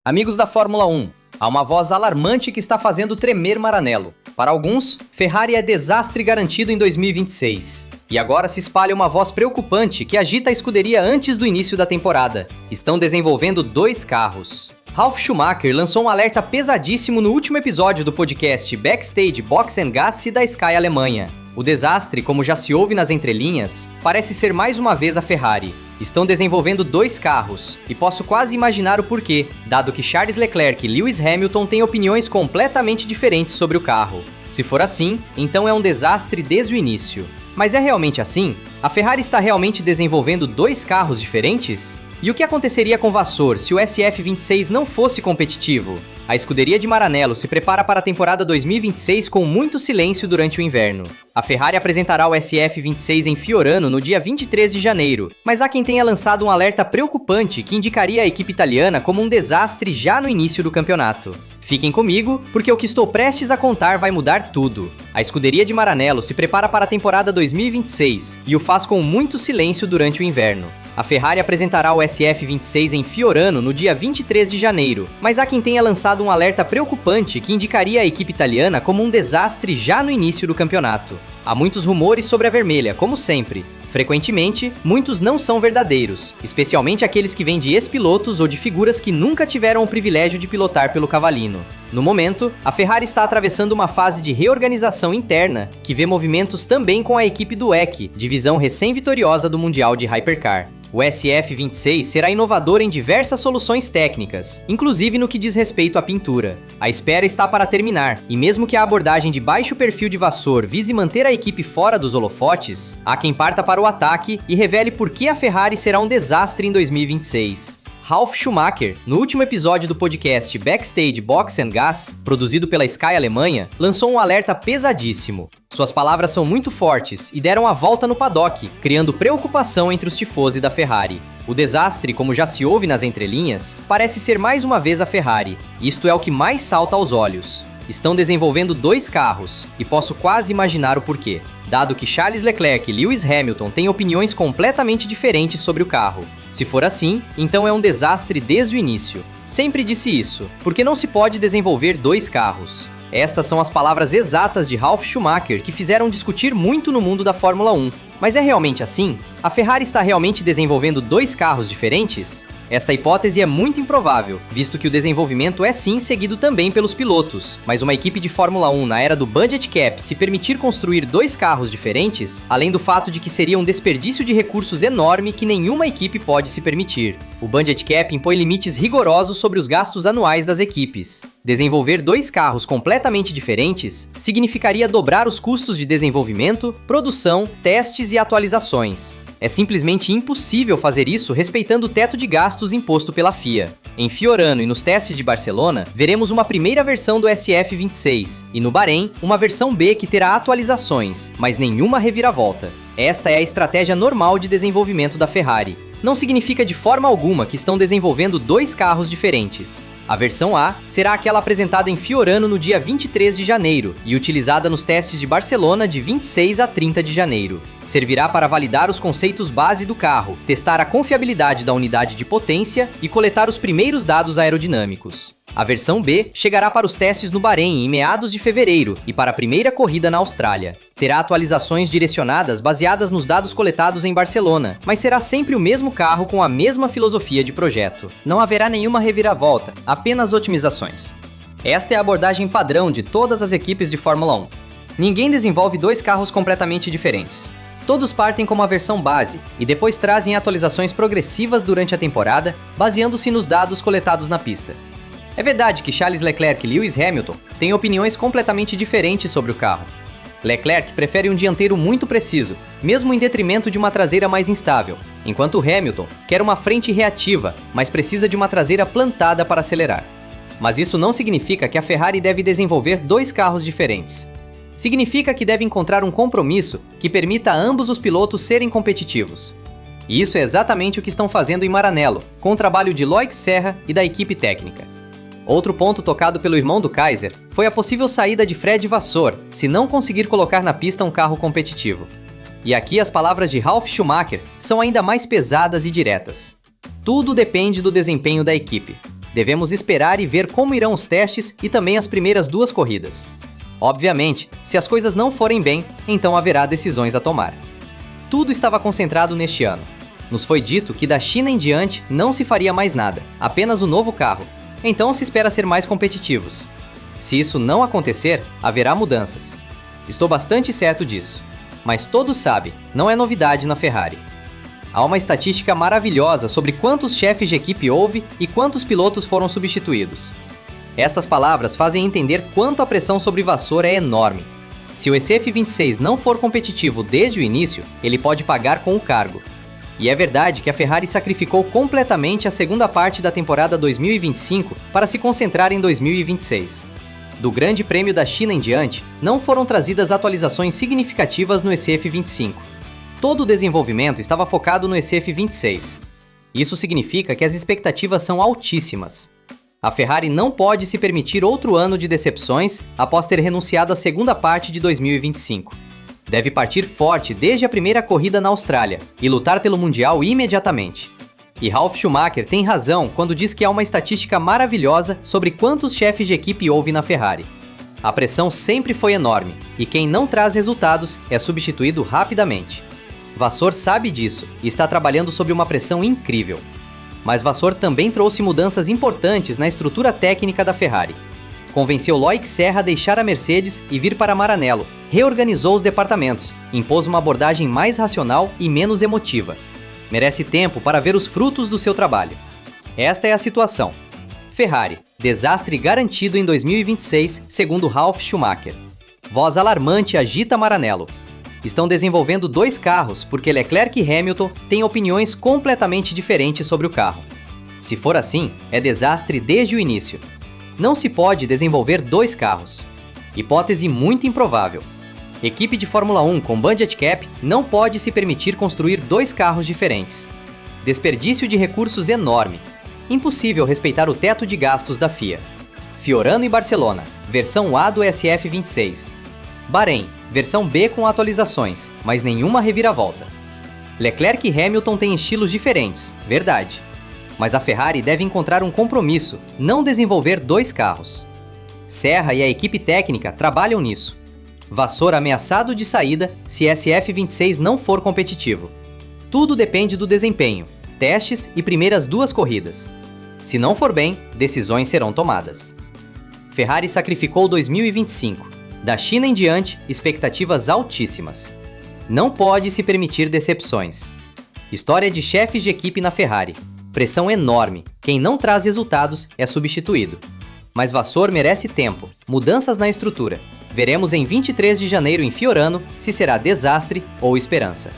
Amigos da Fórmula 1, há uma voz alarmante que está fazendo tremer Maranello. Para alguns, Ferrari é desastre garantido em 2026. E agora se espalha uma voz preocupante que agita a escuderia antes do início da temporada. Estão desenvolvendo 2 carros. Ralf Schumacher lançou um alerta pesadíssimo no último episódio do podcast Backstage Box & Gas da Sky Alemanha. O desastre, como já se ouve nas entrelinhas, parece ser mais uma vez a Ferrari. Estão desenvolvendo 2 carros, e posso quase imaginar o porquê, dado que Charles Leclerc e Lewis Hamilton têm opiniões completamente diferentes sobre o carro. Se for assim, então é um desastre desde o início. Mas é realmente assim? A Ferrari está realmente desenvolvendo 2 carros diferentes? E o que aconteceria com Vasseur se o SF26 não fosse competitivo? A escuderia de Maranello se prepara para a temporada 2026 com muito silêncio durante o inverno. A Ferrari apresentará o SF26 em Fiorano no dia 23 de janeiro, mas há quem tenha lançado um alerta preocupante que indicaria a equipe italiana como um desastre já no início do campeonato. Fiquem comigo, porque o que estou prestes a contar vai mudar tudo. A escuderia de Maranello se prepara para a temporada 2026 e o faz com muito silêncio durante o inverno. A Ferrari apresentará o SF26 em Fiorano no dia 23 de janeiro, mas há quem tenha lançado um alerta preocupante que indicaria a equipe italiana como um desastre já no início do campeonato. Há muitos rumores sobre a vermelha, como sempre. Frequentemente, muitos não são verdadeiros, especialmente aqueles que vêm de ex-pilotos ou de figuras que nunca tiveram o privilégio de pilotar pelo Cavallino. No momento, a Ferrari está atravessando uma fase de reorganização interna que vê movimentos também com a equipe do WEC, divisão recém-vitoriosa do Mundial de Hypercar. O SF26 será inovador em diversas soluções técnicas, inclusive no que diz respeito à pintura. A espera está para terminar, e mesmo que a abordagem de baixo perfil de Vasseur vise manter a equipe fora dos holofotes, há quem parta para o ataque e revele por que a Ferrari será um desastre em 2026. Ralf Schumacher, no último episódio do podcast Backstage Box & Gas, produzido pela Sky Alemanha, lançou um alerta pesadíssimo. Suas palavras são muito fortes e deram a volta no paddock, criando preocupação entre os tifosi da Ferrari. O desastre, como já se ouve nas entrelinhas, parece ser mais uma vez a Ferrari. Isto é o que mais salta aos olhos. Estão desenvolvendo 2 carros, e posso quase imaginar o porquê. Dado que Charles Leclerc e Lewis Hamilton têm opiniões completamente diferentes sobre o carro. Se for assim, então é um desastre desde o início. Sempre disse isso, porque não se pode desenvolver 2 carros. Estas são as palavras exatas de Ralf Schumacher que fizeram discutir muito no mundo da Fórmula 1. Mas é realmente assim? A Ferrari está realmente desenvolvendo 2 carros diferentes? Esta hipótese é muito improvável, visto que o desenvolvimento é sim seguido também pelos pilotos, mas uma equipe de Fórmula 1 na era do Budget Cap se permitir construir 2 carros diferentes, além do fato de que seria um desperdício de recursos enorme que nenhuma equipe pode se permitir. O Budget Cap impõe limites rigorosos sobre os gastos anuais das equipes. Desenvolver 2 carros completamente diferentes significaria dobrar os custos de desenvolvimento, produção, testes e atualizações. É simplesmente impossível fazer isso respeitando o teto de gastos imposto pela FIA. Em Fiorano e nos testes de Barcelona, veremos uma primeira versão do SF26, e no Bahrein, uma versão B que terá atualizações, mas nenhuma reviravolta. Esta é a estratégia normal de desenvolvimento da Ferrari. Não significa de forma alguma que estão desenvolvendo 2 carros diferentes. A versão A será aquela apresentada em Fiorano no dia 23 de janeiro e utilizada nos testes de Barcelona de 26 a 30 de janeiro. Servirá para validar os conceitos base do carro, testar a confiabilidade da unidade de potência e coletar os primeiros dados aerodinâmicos. A versão B chegará para os testes no Bahrein em meados de fevereiro e para a primeira corrida na Austrália. Terá atualizações direcionadas baseadas nos dados coletados em Barcelona, mas será sempre o mesmo carro com a mesma filosofia de projeto. Não haverá nenhuma reviravolta, apenas otimizações. Esta é a abordagem padrão de todas as equipes de Fórmula 1. Ninguém desenvolve 2 carros completamente diferentes. Todos partem com uma versão base e depois trazem atualizações progressivas durante a temporada, baseando-se nos dados coletados na pista. É verdade que Charles Leclerc e Lewis Hamilton têm opiniões completamente diferentes sobre o carro. Leclerc prefere um dianteiro muito preciso, mesmo em detrimento de uma traseira mais instável, enquanto Hamilton quer uma frente reativa, mas precisa de uma traseira plantada para acelerar. Mas isso não significa que a Ferrari deve desenvolver 2 carros diferentes. Significa que deve encontrar um compromisso que permita a ambos os pilotos serem competitivos. E isso é exatamente o que estão fazendo em Maranello, com o trabalho de Loic Serra e da equipe técnica. Outro ponto tocado pelo irmão do Kaiser foi a possível saída de Fred Vasseur, se não conseguir colocar na pista um carro competitivo. E aqui as palavras de Ralf Schumacher são ainda mais pesadas e diretas. Tudo depende do desempenho da equipe. Devemos esperar e ver como irão os testes e também as primeiras 2 corridas. Obviamente, se as coisas não forem bem, então haverá decisões a tomar. Tudo estava concentrado neste ano. Nos foi dito que da China em diante não se faria mais nada, apenas o novo carro. Então se espera ser mais competitivos. Se isso não acontecer, haverá mudanças. Estou bastante certo disso. Mas todos sabem, não é novidade na Ferrari. Há uma estatística maravilhosa sobre quantos chefes de equipe houve e quantos pilotos foram substituídos. Estas palavras fazem entender quanto a pressão sobre Vasseur é enorme. Se o SF26 não for competitivo desde o início, ele pode pagar com o cargo. E é verdade que a Ferrari sacrificou completamente a segunda parte da temporada 2025 para se concentrar em 2026. Do Grande Prêmio da China em diante, não foram trazidas atualizações significativas no SF25. Todo o desenvolvimento estava focado no SF26. Isso significa que as expectativas são altíssimas. A Ferrari não pode se permitir outro ano de decepções após ter renunciado à segunda parte de 2025. Deve partir forte desde a primeira corrida na Austrália e lutar pelo Mundial imediatamente. E Ralf Schumacher tem razão quando diz que há uma estatística maravilhosa sobre quantos chefes de equipe houve na Ferrari. A pressão sempre foi enorme, e quem não traz resultados é substituído rapidamente. Vasseur sabe disso e está trabalhando sob uma pressão incrível. Mas Vasseur também trouxe mudanças importantes na estrutura técnica da Ferrari. Convenceu Loic Serra a deixar a Mercedes e vir para Maranello, reorganizou os departamentos, impôs uma abordagem mais racional e menos emotiva. Merece tempo para ver os frutos do seu trabalho. Esta é a situação. Ferrari, desastre garantido em 2026, segundo Ralf Schumacher. Voz alarmante agita Maranello. Estão desenvolvendo 2 carros porque Leclerc e Hamilton têm opiniões completamente diferentes sobre o carro. Se for assim, é desastre desde o início. Não se pode desenvolver 2 carros. Hipótese muito improvável. Equipe de Fórmula 1 com budget cap não pode se permitir construir 2 carros diferentes. Desperdício de recursos enorme. Impossível respeitar o teto de gastos da FIA. Fiorano e Barcelona, versão A do SF26. Bahrein, versão B com atualizações, mas nenhuma reviravolta. Leclerc e Hamilton têm estilos diferentes, verdade. Mas a Ferrari deve encontrar um compromisso, não desenvolver 2 carros. Serra e a equipe técnica trabalham nisso. Vasseur ameaçado de saída se SF26 não for competitivo. Tudo depende do desempenho, testes e primeiras 2 corridas. Se não for bem, decisões serão tomadas. Ferrari sacrificou 2025. Da China em diante, expectativas altíssimas. Não pode se permitir decepções. História de chefes de equipe na Ferrari. Pressão enorme. Quem não traz resultados é substituído. Mas Vasseur merece tempo, mudanças na estrutura. Veremos em 23 de janeiro em Fiorano se será desastre ou esperança.